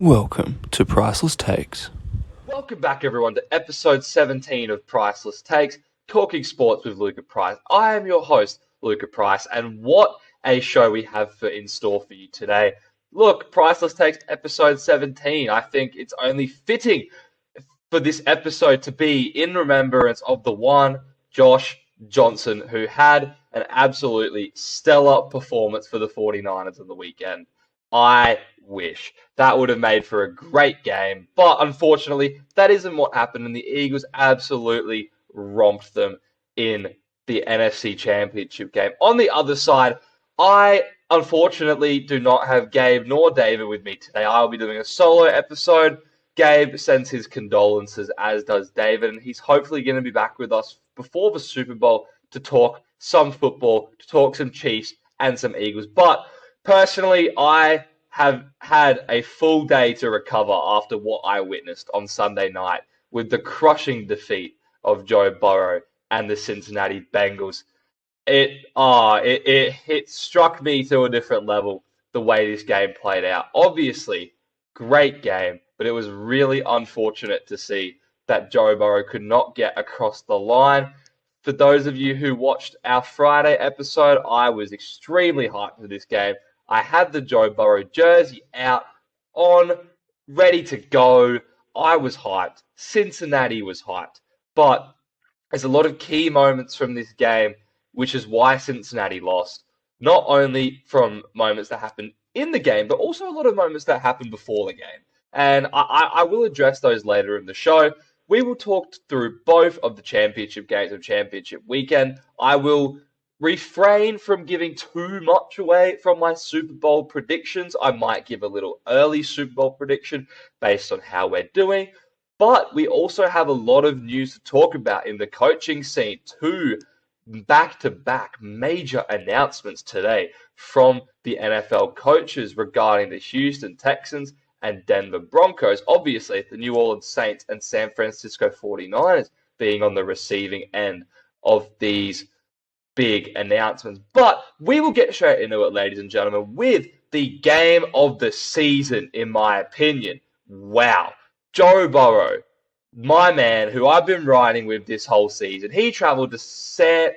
Welcome to Priceless Takes. Welcome back, everyone, to episode 17 of Priceless Takes, talking sports with Luka Price. I am your host, Luka Price, and what a show we have in store for you today. Look, Priceless Takes episode 17. I think it's only fitting for this episode to be in remembrance of the one Josh Johnson, who had an absolutely stellar performance for the 49ers on the weekend. I wish. That would have made for a great game. But unfortunately, that isn't what happened, and the Eagles absolutely romped them in the NFC Championship game. On the other side, I unfortunately do not have Gabe nor David with me today. I'll be doing a solo episode. Gabe sends his condolences, as does David, and he's hopefully going to be back with us before the Super Bowl to talk some football, to talk some Chiefs and some Eagles. But personally, I have had a full day to recover after what I witnessed on Sunday night with the crushing defeat of Joe Burrow and the Cincinnati Bengals. It struck me to a different level the way this game played out. Obviously, great game, but it was really unfortunate to see that Joe Burrow could not get across the line. For those of you who watched our Friday episode, I was extremely hyped for this game. I had the Joe Burrow jersey out, on, ready to go. I was hyped. Cincinnati was hyped. But there's a lot of key moments from this game, which is why Cincinnati lost. Not only from moments that happened in the game, but also a lot of moments that happened before the game. And I will address those later in the show. We will talk through both of the championship games of championship weekend. I will refrain from giving too much away from my Super Bowl predictions. I might give a little early Super Bowl prediction based on how we're doing. But we also have a lot of news to talk about in the coaching scene. Two back-to-back major announcements today from the NFL coaches regarding the Houston Texans and Denver Broncos. Obviously, the New Orleans Saints and San Francisco 49ers being on the receiving end of these big announcements. But we will get straight into it, ladies and gentlemen, with the game of the season, in my opinion. Wow. Joe Burrow, my man, who I've been riding with this whole season, he traveled to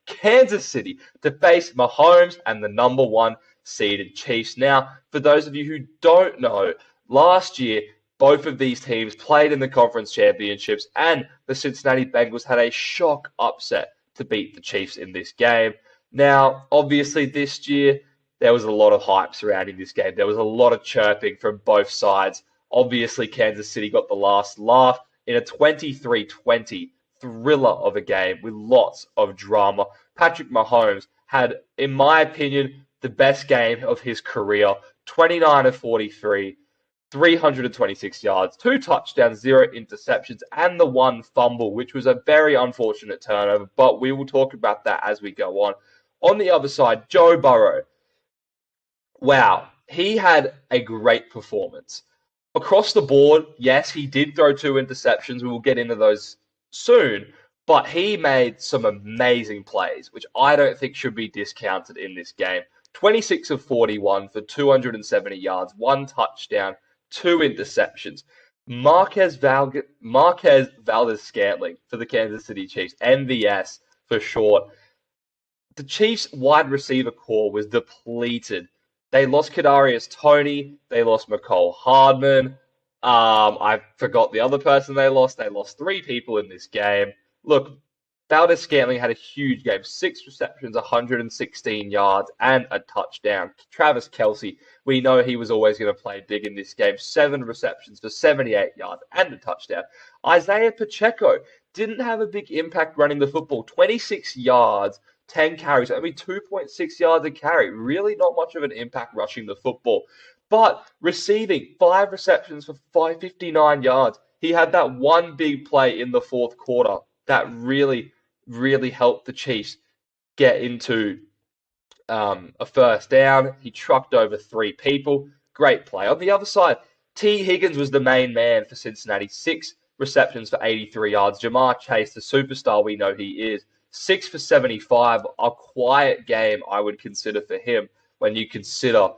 Kansas City to face Mahomes and the number one seeded Chiefs. Now, for those of you who don't know, last year, both of these teams played in the conference championships, and the Cincinnati Bengals had a shock upset to beat the Chiefs in this game. Now, obviously, this year, there was a lot of hype surrounding this game. There was a lot of chirping from both sides. Obviously, Kansas City got the last laugh in a 23-20 thriller of a game with lots of drama. Patrick Mahomes had, in my opinion, the best game of his career. 29 of 43, 326 yards, 2 touchdowns, 0 interceptions, and the 1 fumble, which was a very unfortunate turnover, but we will talk about that as we go on. On the other side, Joe Burrow. Wow, he had a great performance. Across the board, yes, he did throw 2 interceptions. We will get into those soon, but he made some amazing plays, which I don't think should be discounted in this game. 26 of 41 for 270 yards, 1 touchdown, 2 interceptions. Marquez Valdez-Scantling for the Kansas City Chiefs, MVS for short. The Chiefs' wide receiver core was depleted. They lost Kadarius Toney. They lost McCole Hardman. I forgot the other person they lost. They lost 3 people in this game. Look, Valdez-Scantling had a huge game. 6 receptions, 116 yards, and a touchdown. Travis Kelce, we know he was always going to play big in this game. 7 receptions for 78 yards and a touchdown. Isaiah Pacheco didn't have a big impact running the football. 26 yards, 10 carries, only 2.6 yards a carry. Really not much of an impact rushing the football. But receiving 5 receptions for 559 yards. He had that one big play in the fourth quarter that really helped the Chiefs get into a first down. He trucked over 3 people. Great play. On the other side, T. Higgins was the main man for Cincinnati. 6 receptions for 83 yards. Jamar Chase, the superstar we know he is, 6 for 75. A quiet game, I would consider, for him when you consider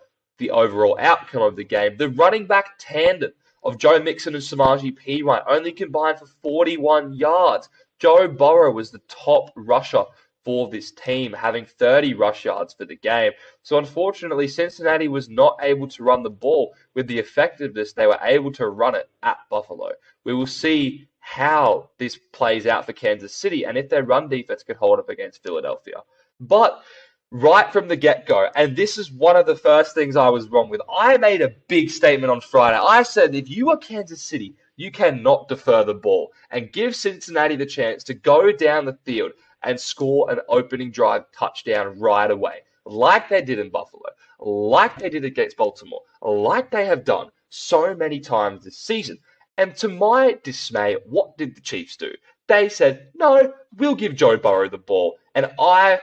the overall outcome of the game. The running back tandem of Joe Mixon and Samaje Perine only combined for 41 yards. Joe Burrow was the top rusher for this team, having 30 rush yards for the game. So unfortunately, Cincinnati was not able to run the ball with the effectiveness they were able to run it at Buffalo. We will see how this plays out for Kansas City and if their run defense can hold up against Philadelphia. But right from the get-go, and this is one of the first things I was wrong with, I made a big statement on Friday. I said, if you are Kansas City, you cannot defer the ball and give Cincinnati the chance to go down the field and score an opening drive touchdown right away, like they did in Buffalo, like they did against Baltimore, like they have done so many times this season. And to my dismay, what did the Chiefs do? They said, no, we'll give Joe Burrow the ball. And I,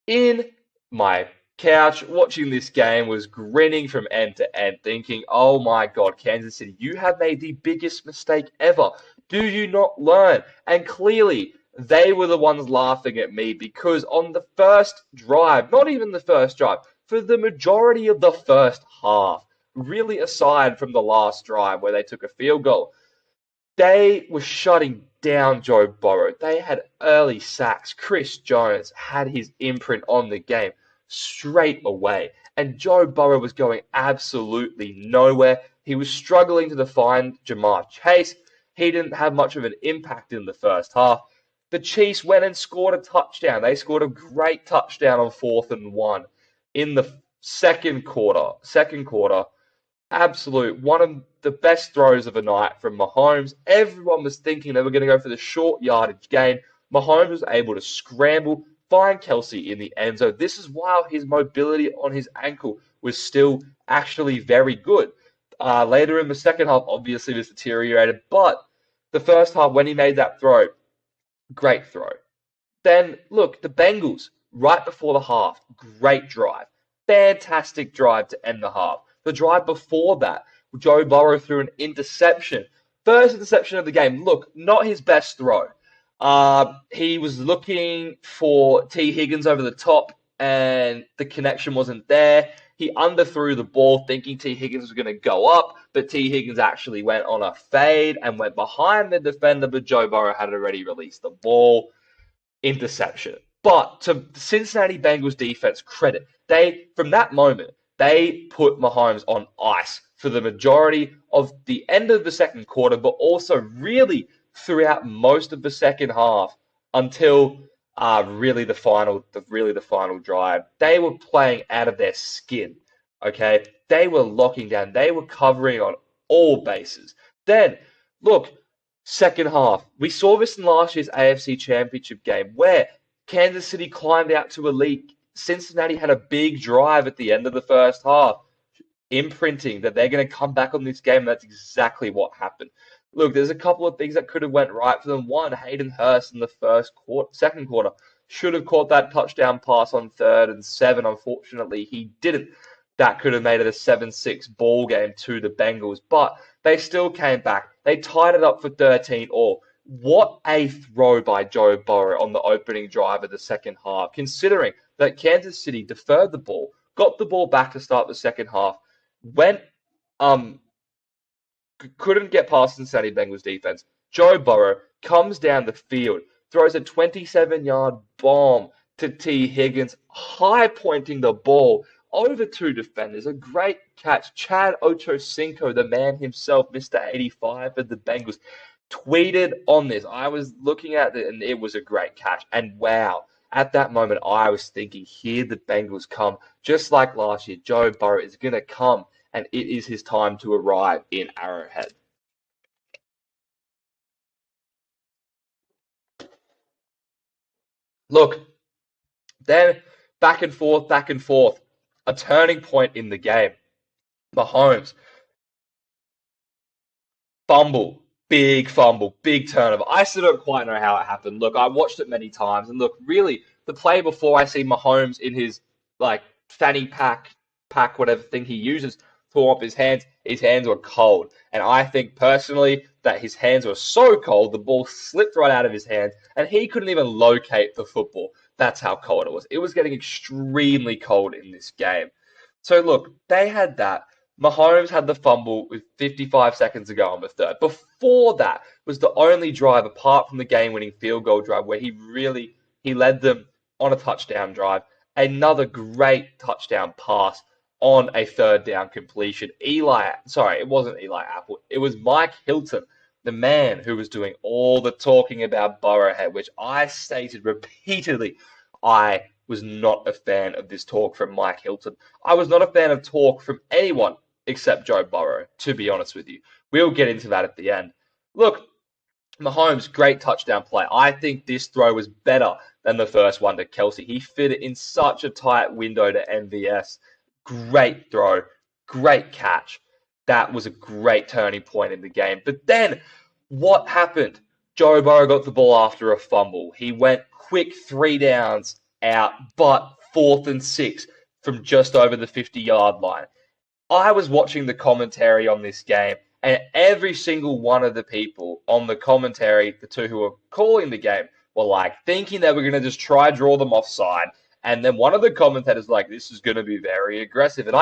in my couch watching this game, was grinning from end to end, thinking, oh my God, Kansas City, you have made the biggest mistake ever. Do you not learn? And clearly, they were the ones laughing at me because on the first drive, not even the first drive, for the majority of the first half, really aside from the last drive where they took a field goal, they were shutting down Joe Burrow. They had early sacks. Chris Jones had his imprint on the game straight away. And Joe Burrow was going absolutely nowhere. He was struggling to define Jamar Chase. He didn't have much of an impact in the first half. The Chiefs went and scored a touchdown. They scored a great touchdown on 4th and 1 in the second quarter. Absolute one of the best throws of the night from Mahomes. Everyone was thinking they were going to go for the short yardage gain. Mahomes was able to scramble, find Kelsey in the end zone. This is while his mobility on his ankle was still actually very good. Later in the second half, obviously, this deteriorated. But the first half, when he made that throw, great throw. Then, look, the Bengals, right before the half, great drive. Fantastic drive to end the half. The drive before that, Joe Burrow threw an interception. First interception of the game. Look, not his best throw. He was looking for T. Higgins over the top, and the connection wasn't there. He underthrew the ball, thinking T. Higgins was going to go up, but T. Higgins actually went on a fade and went behind the defender, but Joe Burrow had already released the ball. Interception. But to the Cincinnati Bengals defense credit, from that moment, they put Mahomes on ice for the majority of the end of the second quarter, but also really throughout most of the second half until really the final drive. They were playing out of their skin. Okay, they were locking down. They were covering on all bases. Then, look, second half. We saw this in last year's AFC Championship game where Kansas City climbed out to a lead. Cincinnati had a big drive at the end of the first half, imprinting that they're going to come back on this game. And that's exactly what happened. Look, there's a couple of things that could have went right for them. One, Hayden Hurst in the second quarter should have caught that touchdown pass on 3rd and 7. Unfortunately, he didn't. That could have made it a 7-6 ball game to the Bengals, but they still came back. They tied it up for 13-all. What a throw by Joe Burrow on the opening drive of the second half, considering that Kansas City deferred the ball, got the ball back to start the second half, couldn't get past the Cincinnati Bengals defense. Joe Burrow comes down the field, throws a 27-yard bomb to T. Higgins, high-pointing the ball over 2 defenders. A great catch. Chad Ochocinco, the man himself, Mr. 85 for the Bengals, tweeted on this. I was looking at it, and it was a great catch. And wow, at that moment, I was thinking, here the Bengals come. Just like last year, Joe Burrow is going to come, and it is his time to arrive in Arrowhead. Look, then back and forth. A turning point in the game. Mahomes. Big fumble, big turnover. I still don't quite know how it happened. Look, I watched it many times, and look, really, the play before I see Mahomes in his, fanny pack, whatever thing he uses, pull up his hands were cold. And I think, personally, that his hands were so cold, the ball slipped right out of his hands, and he couldn't even locate the football. That's how cold it was. It was getting extremely cold in this game. So look, they had that. Mahomes had the fumble with 55 seconds to go on the third. Before that was the only drive, apart from the game-winning field goal drive, where he led them on a touchdown drive. Another great touchdown pass on a third down completion. It wasn't Eli Apple. It was Mike Hilton, the man who was doing all the talking about Burrowhead, which I stated repeatedly. I was not a fan of this talk from Mike Hilton. I was not a fan of talk from anyone except Joe Burrow, to be honest with you. We'll get into that at the end. Look, Mahomes, great touchdown play. I think this throw was better than the first one to Kelsey. He fit it in such a tight window to MVS. Great throw, great catch. That was a great turning point in the game. But then, what happened? Joe Burrow got the ball after a fumble. He went quick 3 downs out, but 4th and 6 from just over the 50-yard line. I was watching the commentary on this game, and every single one of the people on the commentary, the two who were calling the game, were like thinking they were going to just try draw them offside. And then one of the commentators like, this is going to be very aggressive. And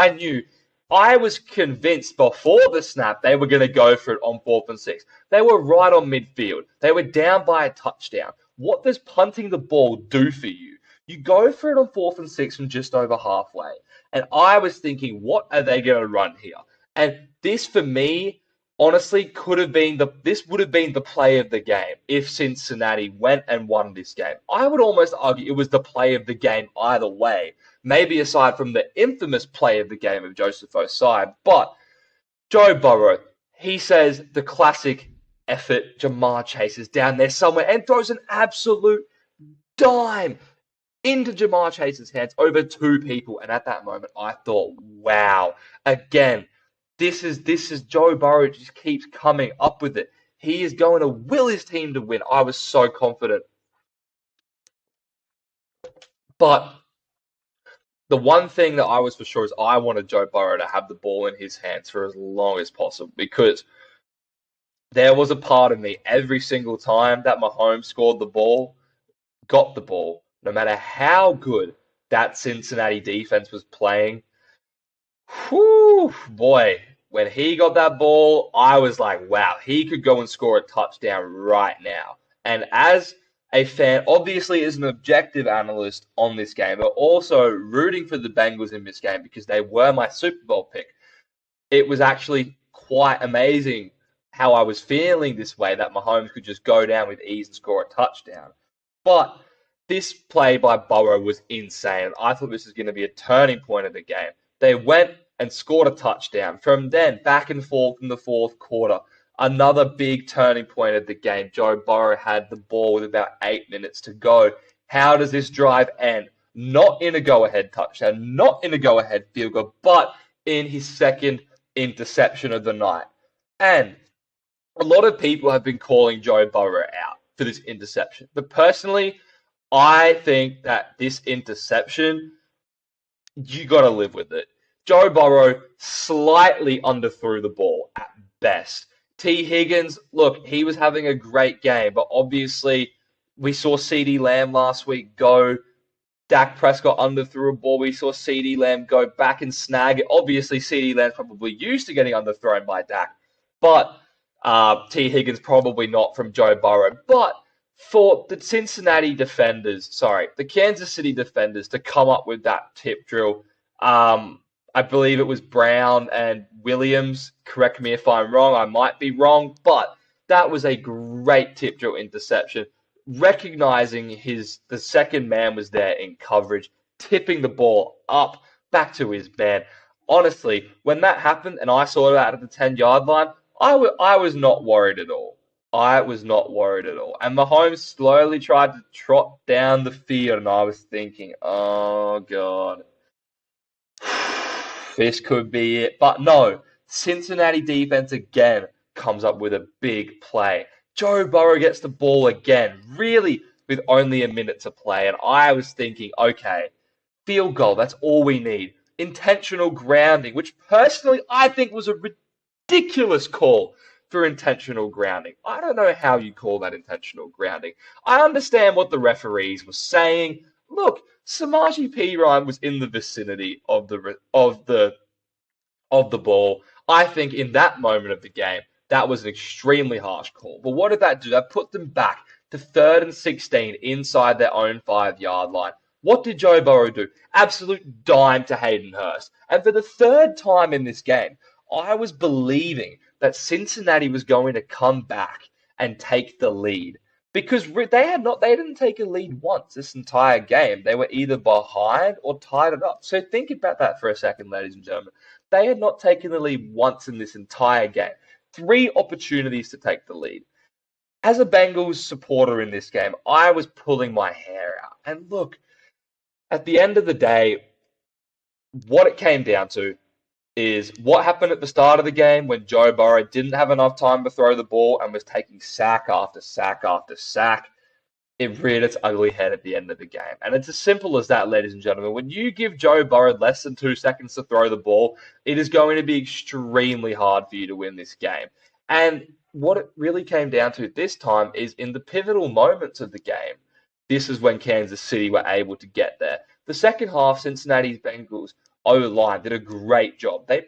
I was convinced before the snap they were going to go for it on 4th and 6. They were right on midfield. They were down by a touchdown. What does punting the ball do for you? You go for it on 4th and 6 from just over halfway. And I was thinking, what are they going to run here? And this, for me, honestly, would have been the play of the game if Cincinnati went and won this game. I would almost argue it was the play of the game either way. Maybe aside from the infamous play of the game of Joseph Osai. But Joe Burrow, he says the classic effort, Jamar Chase is down there somewhere and throws an absolute dime into Jamar Chase's hands over 2 people. And at that moment, I thought, wow, again, this is Joe Burrow just keeps coming up with it. He is going to will his team to win. I was so confident. But the one thing that I was for sure is I wanted Joe Burrow to have the ball in his hands for as long as possible, because there was a part of me every single time that Mahomes got the ball, no matter how good that Cincinnati defense was playing. Whew, boy, when he got that ball, I was like, wow, he could go and score a touchdown right now. And as a fan, obviously as an objective analyst on this game, but also rooting for the Bengals in this game because they were my Super Bowl pick, it was actually quite amazing how I was feeling this way, that Mahomes could just go down with ease and score a touchdown. But this play by Burrow was insane. I thought this was going to be a turning point of the game. They went and scored a touchdown. From then, back and forth in the fourth quarter, another big turning point of the game. Joe Burrow had the ball with about 8 minutes to go. How does this drive end? Not in a go-ahead touchdown, not in a go-ahead field goal, but in his second interception of the night. And a lot of people have been calling Joe Burrow out for this interception. But personally, I think that this interception, you got to live with it. Joe Burrow slightly underthrew the ball at best. T. Higgins, look, he was having a great game, but obviously we saw CeeDee Lamb last week go. Dak Prescott underthrew a ball. We saw CeeDee Lamb go back and snag it. Obviously, CeeDee Lamb's probably used to getting underthrown by Dak, but T. Higgins probably not from Joe Burrow. But for the Kansas City defenders to come up with that tip drill, I believe it was Brown and Williams. Correct me if I'm wrong. I might be wrong, but that was a great tip drill interception. Recognizing the second man was there in coverage, tipping the ball up back to his man. Honestly, when that happened and I saw that at the 10-yard line, I was not worried at all. I was not worried at all. And Mahomes slowly tried to trot down the field, and I was thinking, oh, God, this could be it. But no, Cincinnati defense again comes up with a big play. Joe Burrow gets the ball again, really with only a minute to play. And I was thinking, okay, field goal, that's all we need. Intentional grounding, which personally I think was a ridiculous call for intentional grounding. I don't know how you call that intentional grounding. I understand what the referees were saying. Look, Samaje Perine was in the vicinity of the ball. I think in that moment of the game, that was an extremely harsh call. But what did that do? That put them back to 3rd and 16 inside their own 5-yard line. What did Joe Burrow do? Absolute dime to Hayden Hurst. And for the 3rd time in this game, I was believing that Cincinnati was going to come back and take the lead. Because they didn't take a lead once this entire game. They were either behind or tied it up. So think about that for a second, ladies and gentlemen. They had not taken the lead once in this entire game. 3 opportunities to take the lead. As a Bengals supporter in this game, I was pulling my hair out. And look, at the end of the day, what it came down to is what happened at the start of the game when Joe Burrow didn't have enough time to throw the ball and was taking sack after sack after sack. It reared its ugly head at the end of the game. And it's as simple as that, ladies and gentlemen. When you give Joe Burrow less than 2 seconds to throw the ball, it is going to be extremely hard for you to win this game. And what it really came down to this time is in the pivotal moments of the game, this is when Kansas City were able to get there. The second half, Cincinnati's Bengals O-line did a great job. They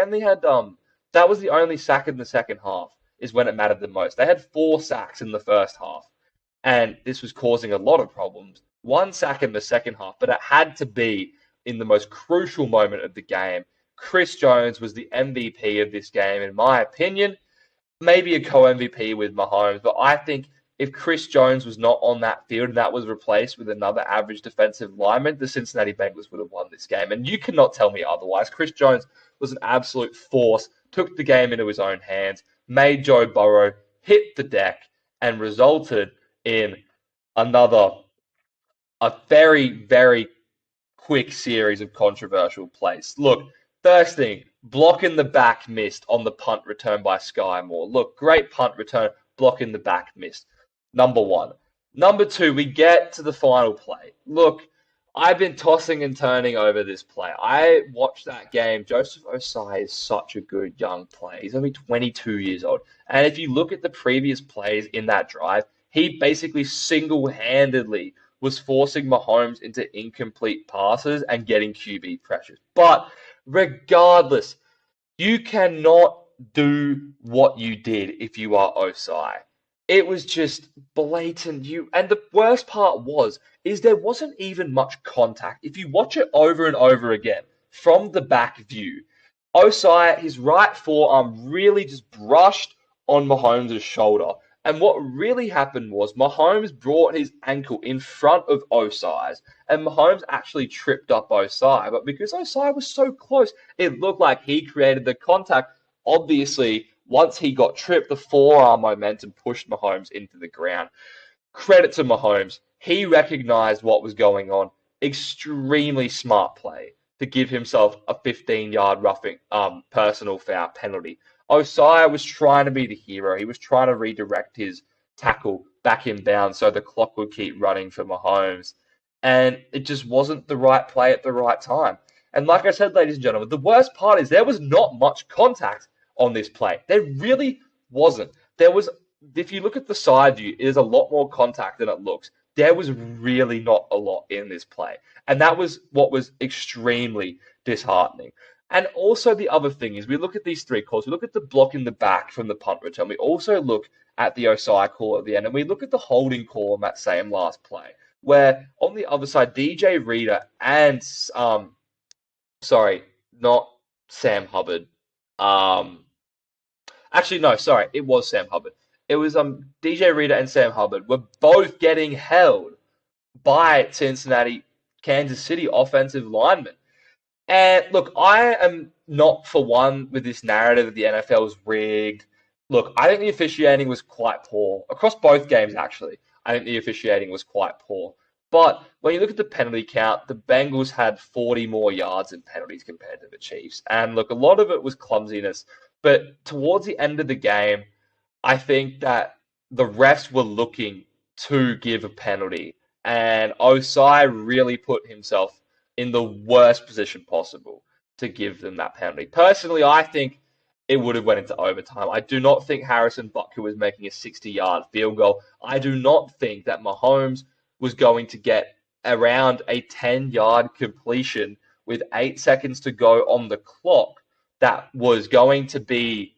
only had, that was the only sack in the second half is when it mattered the most. They had 4 sacks in the first half. And this was causing a lot of problems. 1 sack in the second half, but it had to be in the most crucial moment of the game. Chris Jones was the MVP of this game, in my opinion. Maybe a co-MVP with Mahomes, but I think if Chris Jones was not on that field and that was replaced with another average defensive lineman, the Cincinnati Bengals would have won this game. And you cannot tell me otherwise. Chris Jones was an absolute force, took the game into his own hands, made Joe Burrow hit the deck, and resulted in a very, very quick series of controversial plays. Look, first thing, block in the back missed on the punt return by Sky Moore. Look, great punt return, block in the back missed. Number 1. Number 2, we get to the final play. Look, I've been tossing and turning over this play. I watched that game. Joseph Ossai is such a good young player. He's only 22 years old. And if you look at the previous plays in that drive, he basically single-handedly was forcing Mahomes into incomplete passes and getting QB pressures. But regardless, you cannot do what you did if you are Ossai. It was just blatant. And the worst part is there wasn't even much contact. If you watch it over and over again from the back view, Ossai, his right forearm really just brushed on Mahomes' shoulder. And what really happened was Mahomes brought his ankle in front of Ossai's, and Mahomes actually tripped up Ossai. But because Ossai was so close, it looked like he created the contact. Obviously, once he got tripped, the forearm momentum pushed Mahomes into the ground. Credit to Mahomes. He recognized what was going on. Extremely smart play to give himself a 15-yard roughing personal foul penalty. Ossai was trying to be the hero. He was trying to redirect his tackle back in bounds so the clock would keep running for Mahomes. And it just wasn't the right play at the right time. And like I said, ladies and gentlemen, the worst part is there was not much contact on this play. There really wasn't. If you look at the side view, it is a lot more contact than it looks. There was really not a lot in this play. And that was what was extremely disheartening. And also the other thing is we look at these 3 calls. We look at the block in the back from the punt return. We also look at the Ossai call at the end. And we look at the holding call on that same last play, where on the other side, DJ Reader and, not Sam Hubbard. Actually, no, sorry, it was Sam Hubbard. It was DJ Reader and Sam Hubbard were both getting held by Cincinnati, Kansas City offensive linemen. And look, I am not for one with this narrative that the NFL is rigged. Look, I think the officiating was quite poor. Across both games, actually, I think the officiating was quite poor. But when you look at the penalty count, the Bengals had 40 more yards in penalties compared to the Chiefs. And look, a lot of it was clumsiness. But towards the end of the game, I think that the refs were looking to give a penalty. And Ossai really put himself in the worst position possible to give them that penalty. Personally, I think it would have went into overtime. I do not think Harrison Butker was making a 60-yard field goal. I do not think that Mahomes was going to get around a 10-yard completion with 8 seconds to go on the clock that was going to be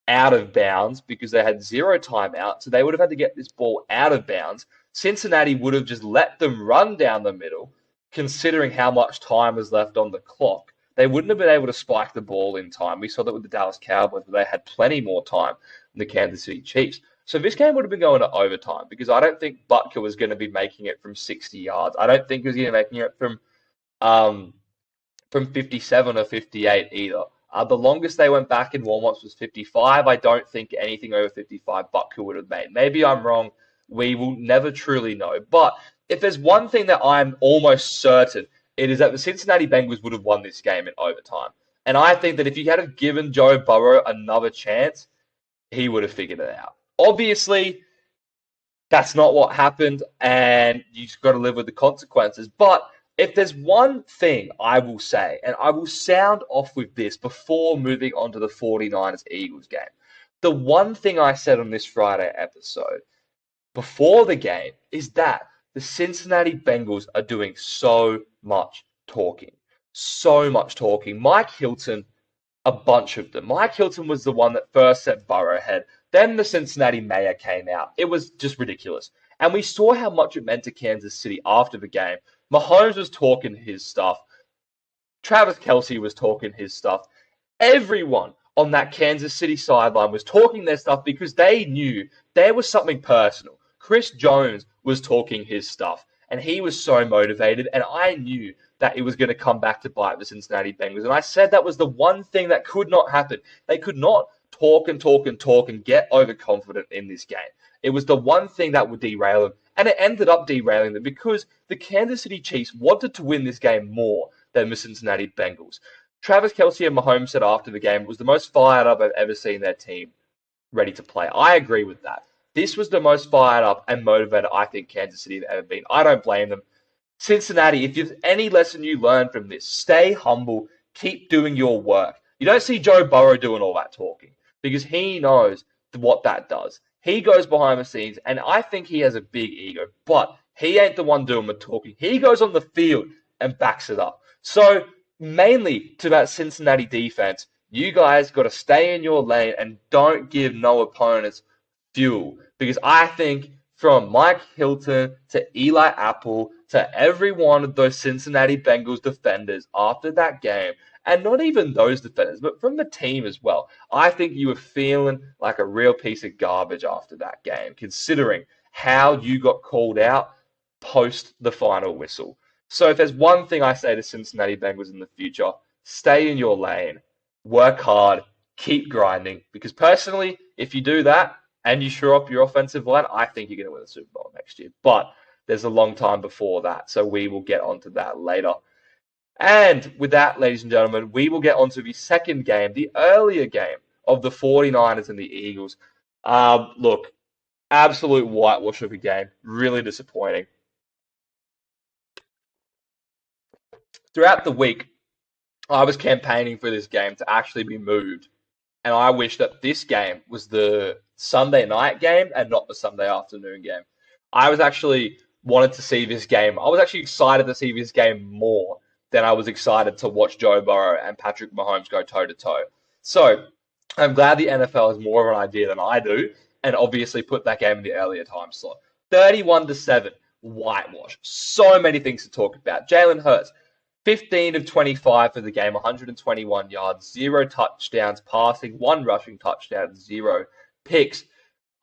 out of bounds because they had 0 timeout. So they would have had to get this ball out of bounds. Cincinnati would have just let them run down the middle, considering how much time was left on the clock. They wouldn't have been able to spike the ball in time. We saw that with the Dallas Cowboys, where they had plenty more time than the Kansas City Chiefs. So this game would have been going to overtime because I don't think Butker was going to be making it from 60 yards. I don't think he was going to be making it from 57 or 58 either. The longest they went back in warm-ups was 55. I don't think anything over 55 Butker would have made. Maybe I'm wrong. We will never truly know. But if there's one thing that I'm almost certain, it is that the Cincinnati Bengals would have won this game in overtime. And I think that if you had given Joe Burrow another chance, he would have figured it out. Obviously, that's not what happened, and you've got to live with the consequences. But if there's one thing I will say, and I will sound off with this before moving on to the 49ers-Eagles game, the one thing I said on this Friday episode before the game is that the Cincinnati Bengals are doing so much talking. So much talking. Mike Hilton, a bunch of them. Mike Hilton was the one that first set Burrow ahead. Then the Cincinnati mayor came out. It was just ridiculous. And we saw how much it meant to Kansas City after the game. Mahomes was talking his stuff. Travis Kelce was talking his stuff. Everyone on that Kansas City sideline was talking their stuff because they knew there was something personal. Chris Jones was talking his stuff, and he was so motivated, and I knew that it was going to come back to bite the Cincinnati Bengals. And I said that was the one thing that could not happen. They could not talk and talk and talk and get overconfident in this game. It was the one thing that would derail them, and it ended up derailing them because the Kansas City Chiefs wanted to win this game more than the Cincinnati Bengals. Travis Kelce and Mahomes said after the game it was the most fired up I've ever seen their team ready to play. I agree with that. This was the most fired up and motivated I think Kansas City have ever been. I don't blame them. Cincinnati, if there's any lesson you learn from this, stay humble, keep doing your work. You don't see Joe Burrow doing all that talking because he knows what that does. He goes behind the scenes, and I think he has a big ego, but he ain't the one doing the talking. He goes on the field and backs it up. So, mainly to that Cincinnati defense, you guys got to stay in your lane and don't give no opponents fuel. Because I think from Mike Hilton to Eli Apple to every one of those Cincinnati Bengals defenders after that game, and not even those defenders, but from the team as well, I think you were feeling like a real piece of garbage after that game, considering how you got called out post the final whistle. So if there's one thing I say to Cincinnati Bengals in the future, stay in your lane, work hard, keep grinding, because personally, if you do that, and you shore up your offensive line, I think you're going to win the Super Bowl next year. But there's a long time before that, so we will get onto that later. And with that, ladies and gentlemen, we will get onto the second game, the earlier game of the 49ers and the Eagles. Look, absolute whitewash of a game. Really disappointing. Throughout the week, I was campaigning for this game to actually be moved. And I wish that this game was the Sunday night game and not the Sunday afternoon game. I was actually wanted to see this game. I was actually excited to see this game more than I was excited to watch Joe Burrow and Patrick Mahomes go toe-to-toe. So I'm glad the NFL has more of an idea than I do and obviously put that game in the earlier time slot. 31-7, whitewash. So many things to talk about. Jalen Hurts, 15 of 25 for the game, 121 yards, 0 touchdowns passing, 1 rushing touchdown, 0 picks.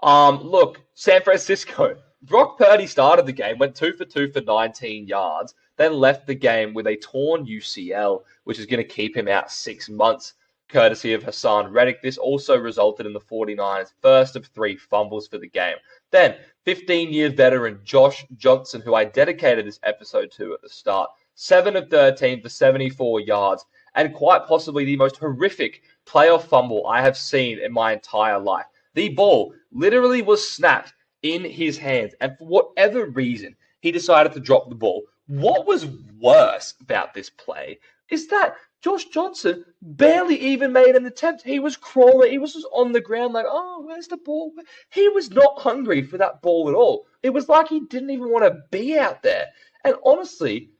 Look, San Francisco. Brock Purdy started the game, went 2 for 2 for 19 yards, then left the game with a torn UCL, which is going to keep him out 6 months, courtesy of Hassan Reddick. This also resulted in the 49ers' first of 3 fumbles for the game. Then, 15-year veteran Josh Johnson, who I dedicated this episode to at the start, 7 of 13 for 74 yards, and quite possibly the most horrific playoff fumble I have seen in my entire life. The ball literally was snapped in his hands, and for whatever reason, he decided to drop the ball. What was worse about this play is that Josh Johnson barely even made an attempt. He was crawling. He was just on the ground like, oh, where's the ball? He was not hungry for that ball at all. It was like he didn't even want to be out there. And honestly,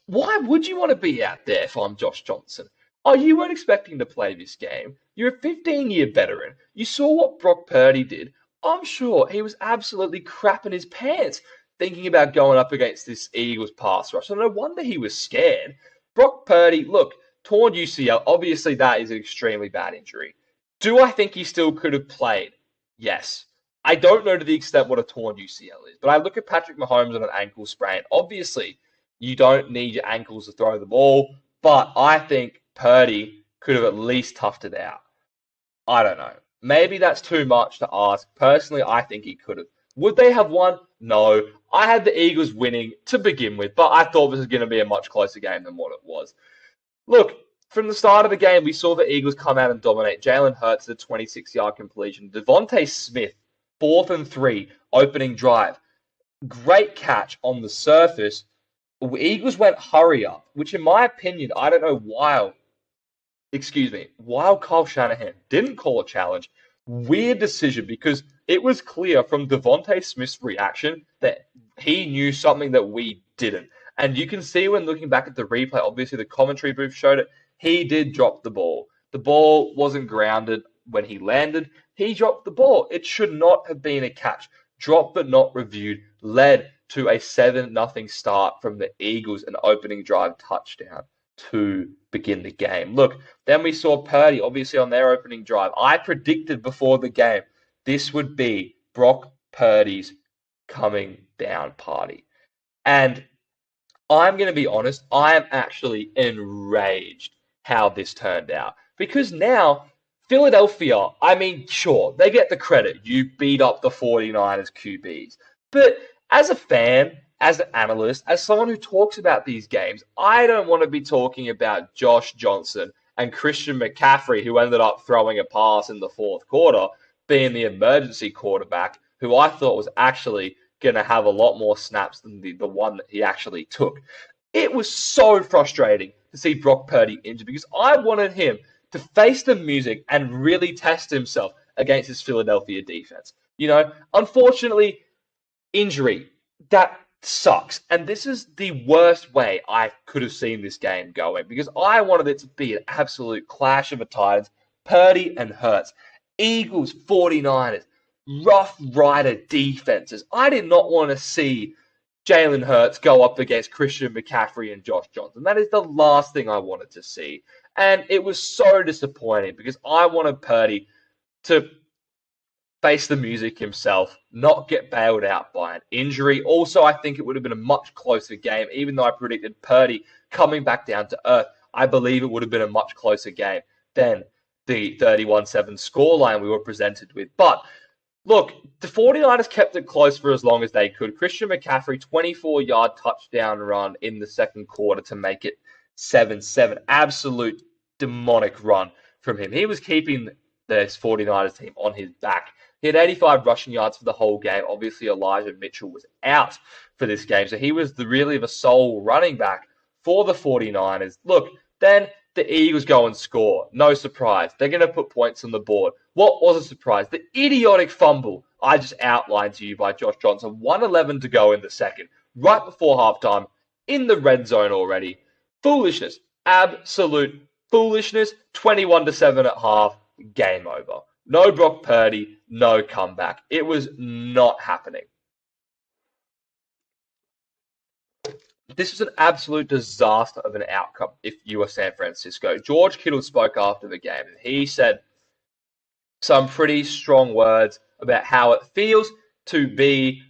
why would you want to be out there if I'm Josh Johnson? Oh, you weren't expecting to play this game. You're a 15-year veteran. You saw what Brock Purdy did. I'm sure he was absolutely crapping his pants thinking about going up against this Eagles pass rush. So no wonder he was scared. Brock Purdy, look, torn UCL. Obviously, that is an extremely bad injury. Do I think he still could have played? Yes. I don't know to the extent what a torn UCL is, but I look at Patrick Mahomes on an ankle sprain. Obviously, you don't need your ankles to throw the ball, but I think Purdy could have at least toughed it out. I don't know. Maybe that's too much to ask. Personally, I think he could have. Would they have won? No. I had the Eagles winning to begin with, but I thought this was going to be a much closer game than what it was. Look, from the start of the game, we saw the Eagles come out and dominate. Jalen Hurts, the 26-yard completion. Devontae Smith, 4th and 3, opening drive. Great catch on the surface. The Eagles went hurry up, which in my opinion, I don't know why Kyle Shanahan didn't call a challenge. Weird decision because it was clear from Devontae Smith's reaction that he knew something that we didn't. And you can see when looking back at the replay, obviously the commentary booth showed it, he did drop the ball. The ball wasn't grounded when he landed. He dropped the ball. It should not have been a catch. Dropped but not reviewed, led to a 7-0 start from the Eagles, an opening drive touchdown to begin the game. Look, then we saw Purdy, obviously on their opening drive. I predicted before the game this would be Brock Purdy's coming down party. And I'm going to be honest, I am actually enraged how this turned out. Because now, Philadelphia, I mean, sure, they get the credit. You beat up the 49ers QBs. But as a fan, as an analyst, as someone who talks about these games, I don't want to be talking about Josh Johnson and Christian McCaffrey, who ended up throwing a pass in the fourth quarter, being the emergency quarterback, who I thought was actually going to have a lot more snaps than the one that he actually took. It was so frustrating to see Brock Purdy injured because I wanted him to face the music and really test himself against his Philadelphia defense. You know, unfortunately, injury, that sucks. And this is the worst way I could have seen this game going because I wanted it to be an absolute clash of the Titans, Purdy and Hurts, Eagles, 49ers, Rough Rider defenses. I did not want to see Jalen Hurts go up against Christian McCaffrey and Josh Johnson. That is the last thing I wanted to see. And it was so disappointing because I wanted Purdy to face the music himself, not get bailed out by an injury. Also, I think it would have been a much closer game, even though I predicted Purdy coming back down to earth. I believe it would have been a much closer game than the 31-7 scoreline we were presented with. But look, the 49ers kept it close for as long as they could. Christian McCaffrey, 24-yard touchdown run in the second quarter to make it 7-7. Absolute demonic run from him. He was keeping this 49ers team on his back. He had 85 rushing yards for the whole game. Obviously, Elijah Mitchell was out for this game, so he was really the sole running back for the 49ers. Look, then the Eagles go and score. No surprise. They're going to put points on the board. What was a surprise? The idiotic fumble I just outlined to you by Josh Johnson. 1:11 to go in the second, right before halftime, in the red zone already. Foolishness. Absolute foolishness. 21-7 at half. Game over. No Brock Purdy, no comeback. It was not happening. This was an absolute disaster of an outcome if you were San Francisco. George Kittle spoke after the game, and he said some pretty strong words about how it feels to be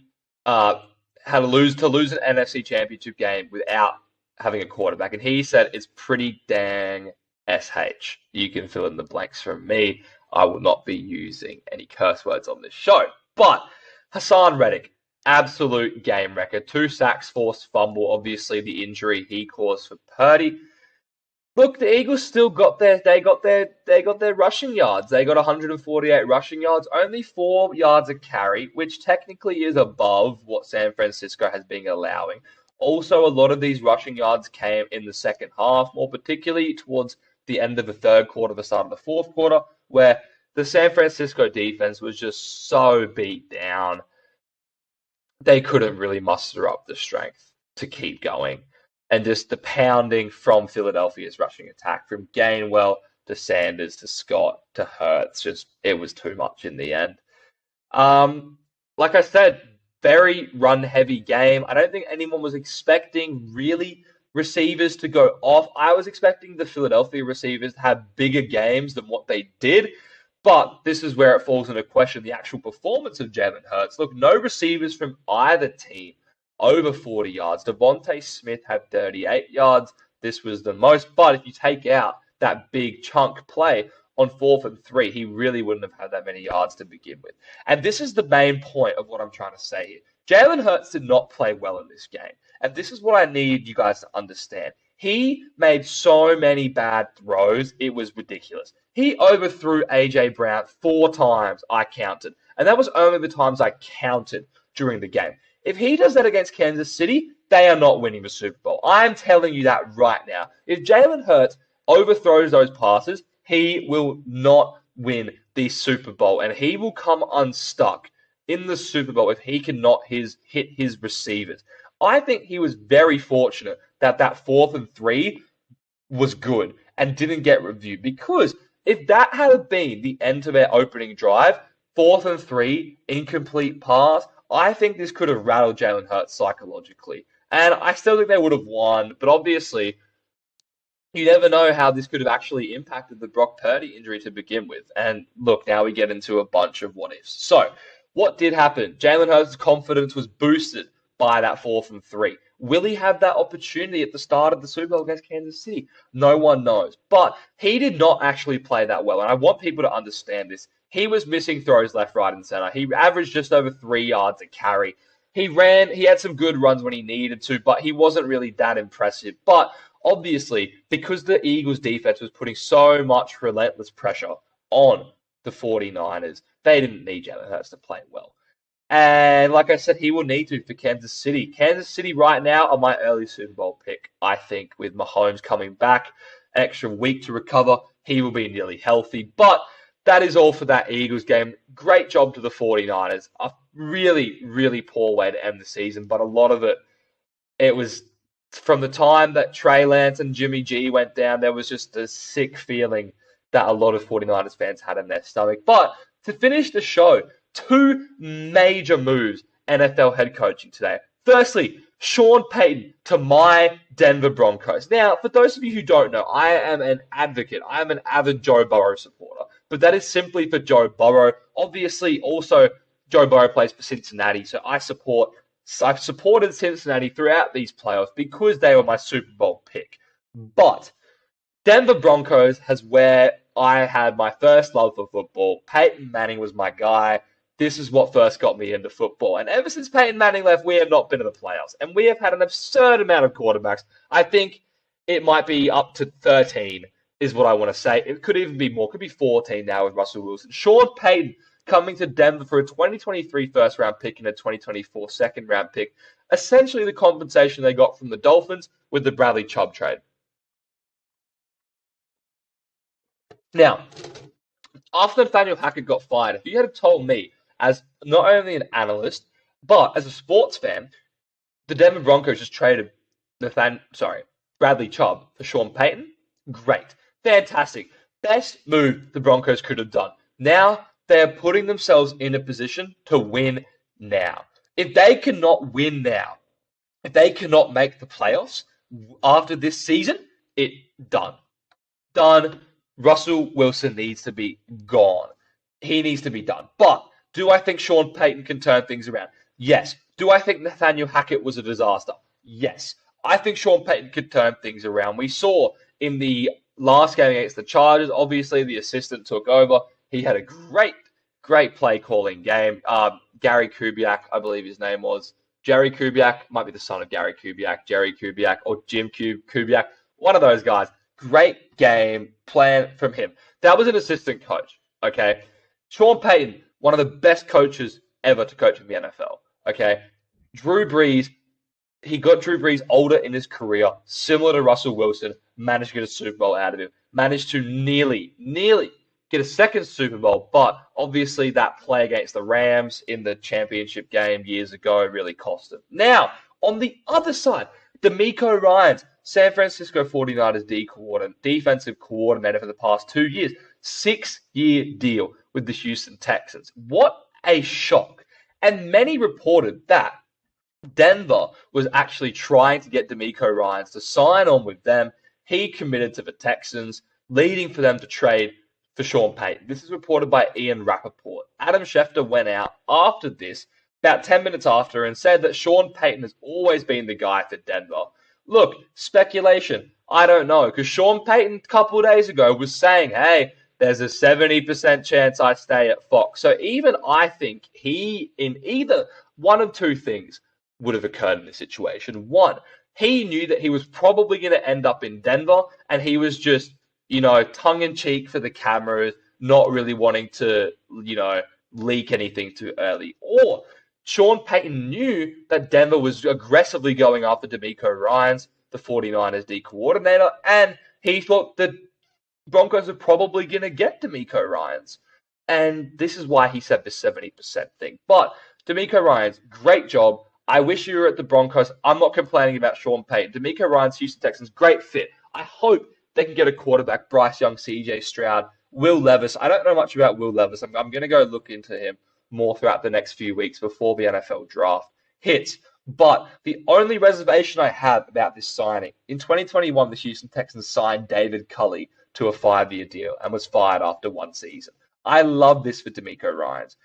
how to lose an NFC Championship game without having a quarterback. And he said it's pretty dang SH. You can fill in the blanks from me. I will not be using any curse words on this show. But Hassan Reddick, absolute game wrecker. 2 sacks, forced fumble. Obviously, the injury he caused for Purdy. Look, the Eagles still got their rushing yards. They got 148 rushing yards, only 4 yards a carry, which technically is above what San Francisco has been allowing. Also, a lot of these rushing yards came in the second half, more particularly towards the end of the third quarter, the start of the fourth quarter, where the San Francisco defense was just so beat down. They couldn't really muster up the strength to keep going. And just the pounding from Philadelphia's rushing attack, from Gainwell to Sanders to Scott to Hurts, it was too much in the end. Like I said, very run-heavy game. I don't think anyone was expecting really receivers to go off. I was expecting the Philadelphia receivers to have bigger games than what they did. But this is where it falls into question the actual performance of Jalen Hurts. Look, no receivers from either team over 40 yards. Devontae Smith had 38 yards. This was the most. But if you take out that big chunk play on 4th and 3, he really wouldn't have had that many yards to begin with. And this is the main point of what I'm trying to say here. Jalen Hurts did not play well in this game. And this is what I need you guys to understand. He made so many bad throws, it was ridiculous. He overthrew A.J. Brown 4 times, I counted. And that was only the times I counted during the game. If he does that against Kansas City, they are not winning the Super Bowl. I'm telling you that right now. If Jalen Hurts overthrows those passes, he will not win the Super Bowl. And he will come unstuck in the Super Bowl if he cannot hit his receivers. I think he was very fortunate that 4th and 3 was good and didn't get reviewed, because if that had been the end of their opening drive, 4th and 3, incomplete pass, I think this could have rattled Jalen Hurts psychologically. And I still think they would have won, but obviously you never know how this could have actually impacted the Brock Purdy injury to begin with. And look, now we get into a bunch of what ifs. So, what did happen? Jalen Hurts' confidence was boosted by that 4th and 3. Will he have that opportunity at the start of the Super Bowl against Kansas City? No one knows. But he did not actually play that well. And I want people to understand this. He was missing throws left, right, and center. He averaged just over 3 yards a carry. He had some good runs when he needed to, but he wasn't really that impressive. But obviously, because the Eagles defense was putting so much relentless pressure on the 49ers, they didn't need Jalen Hurts to play well. And like I said, he will need to for Kansas City. Kansas City right now are my early Super Bowl pick, I think, with Mahomes coming back, an extra week to recover. He will be nearly healthy. But that is all for that Eagles game. Great job to the 49ers. A really, really poor way to end the season, but a lot of it was from the time that Trey Lance and Jimmy G went down, there was just a sick feeling that a lot of 49ers fans had in their stomach. But to finish the show, 2 major moves NFL head coaching today. Firstly, Sean Payton to my Denver Broncos. Now, for those of you who don't know, I am an advocate. I am an avid Joe Burrow supporter. But that is simply for Joe Burrow. Obviously, also, Joe Burrow plays for Cincinnati, so I've supported Cincinnati throughout these playoffs because they were my Super Bowl pick. But Denver Broncos has where I had my first love for football. Peyton Manning was my guy. This is what first got me into football. And ever since Peyton Manning left, we have not been in the playoffs. And we have had an absurd amount of quarterbacks. I think it might be up to 13 is what I want to say. It could even be more. It could be 14 now with Russell Wilson. Sean Payton coming to Denver for a 2023 first-round pick and a 2024 second-round pick. Essentially the compensation they got from the Dolphins with the Bradley Chubb trade. Now, after Nathaniel Hackett got fired, if you had told me, as not only an analyst, but as a sports fan, the Denver Broncos just traded Bradley Chubb for Sean Payton, great. Fantastic. Best move the Broncos could have done. Now, they're putting themselves in a position to win now. If they cannot win now, if they cannot make the playoffs after this season, done. Done. Russell Wilson needs to be gone. He needs to be done. But do I think Sean Payton can turn things around? Yes. Do I think Nathaniel Hackett was a disaster? Yes. I think Sean Payton could turn things around. We saw in the last game against the Chargers, obviously the assistant took over. He had a great play calling game. Gary Kubiak, I believe his name was. Jerry Kubiak, might be the son of Gary Kubiak, Jerry Kubiak, or Jim Kubiak. One of those guys. Great game plan from him. That was an assistant coach, okay? Sean Payton, one of the best coaches ever to coach in the NFL, okay? Drew Brees, he got Drew Brees older in his career, similar to Russell Wilson, managed to get a Super Bowl out of him, managed to nearly get a second Super Bowl, but obviously that play against the Rams in the championship game years ago really cost him. Now, On the other side, DeMeco Ryans, San Francisco 49ers defensive coordinator for the past 2 years, 6-year deal with the Houston Texans. What a shock. And many reported that Denver was actually trying to get DeMeco Ryans to sign on with them. He committed to the Texans, leading for them to trade for Sean Payton. This is reported by Ian Rappaport. Adam Schefter went out after this, about 10 minutes after, and said that Sean Payton has always been the guy for Denver. Look, speculation. I don't know, because Sean Payton a couple of days ago was saying, hey, there's a 70% chance I stay at Fox. So even I think he, in either one of two things, would have occurred in this situation. One, he knew that he was probably going to end up in Denver, and he was just, tongue-in-cheek for the cameras, not really wanting to, leak anything too early. Or Sean Payton knew that Denver was aggressively going after DeMeco Ryans, the 49ers D coordinator, and he thought the Broncos are probably going to get DeMeco Ryans. And this is why he said the 70% thing. But DeMeco Ryans, great job. I wish you were at the Broncos. I'm not complaining about Sean Payton. DeMeco Ryans, Houston Texans, great fit. I hope they can get a quarterback, Bryce Young, CJ Stroud, Will Levis. I don't know much about Will Levis. I'm going to go look into him more throughout the next few weeks before the NFL draft hits. But the only reservation I have about this signing, in 2021, the Houston Texans signed David Culley to a 5-year deal and was fired after 1 season. I love this for DeMeco Ryans.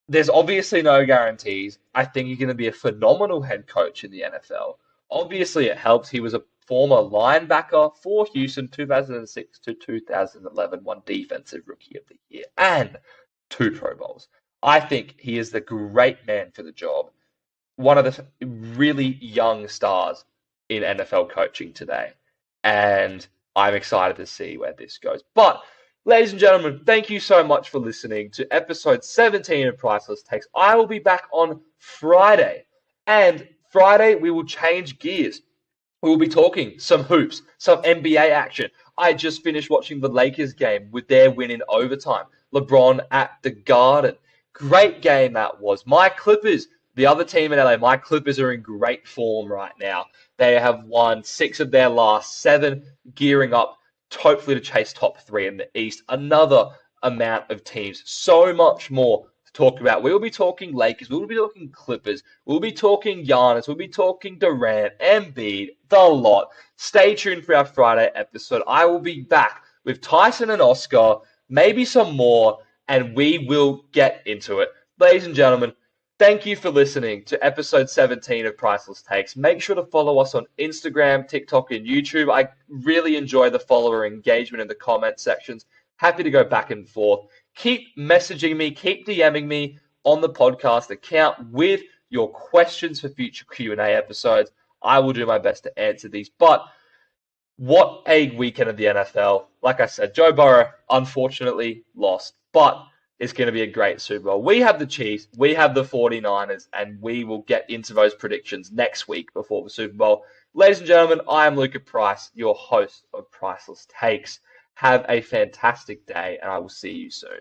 There's obviously no guarantees. I think he's going to be a phenomenal head coach in the NFL. Obviously, it helps. He was a former linebacker for Houston, 2006 to 2011, won Defensive Rookie of the Year and 2 Pro Bowls. I think he is the great man for the job. One of the really young stars in NFL coaching today. And I'm excited to see where this goes. But ladies and gentlemen, thank you so much for listening to episode 17 of Priceless Takes. I will be back on Friday. And Friday, we will change gears. We will be talking some hoops, some NBA action. I just finished watching the Lakers game with their win in overtime. LeBron at the Garden. Great game that was. My Clippers, the other team in LA, my Clippers are in great form right now. They have won 6 of their last 7, gearing up hopefully to chase top 3 in the East. Another amount of teams. So much more to talk about. We will be talking Lakers. We will be talking Clippers. We'll be talking Giannis. We'll be talking Durant, Embiid, the lot. Stay tuned for our Friday episode. I will be back with Tyson and Oscar, maybe some more, and we will get into it. Ladies and gentlemen, thank you for listening to episode 17 of Priceless Takes. Make sure to follow us on Instagram, TikTok, and YouTube. I really enjoy the follower engagement in the comment sections. Happy to go back and forth. Keep messaging me, keep DMing me on the podcast account with your questions for future Q&A episodes. I will do my best to answer these. But what a weekend of the NFL. Like I said, Joe Burrow unfortunately lost, but it's going to be a great Super Bowl. We have the Chiefs, we have the 49ers, and we will get into those predictions next week before the Super Bowl. Ladies and gentlemen, I am Luka Price, your host of Priceless Takes. Have a fantastic day, and I will see you soon.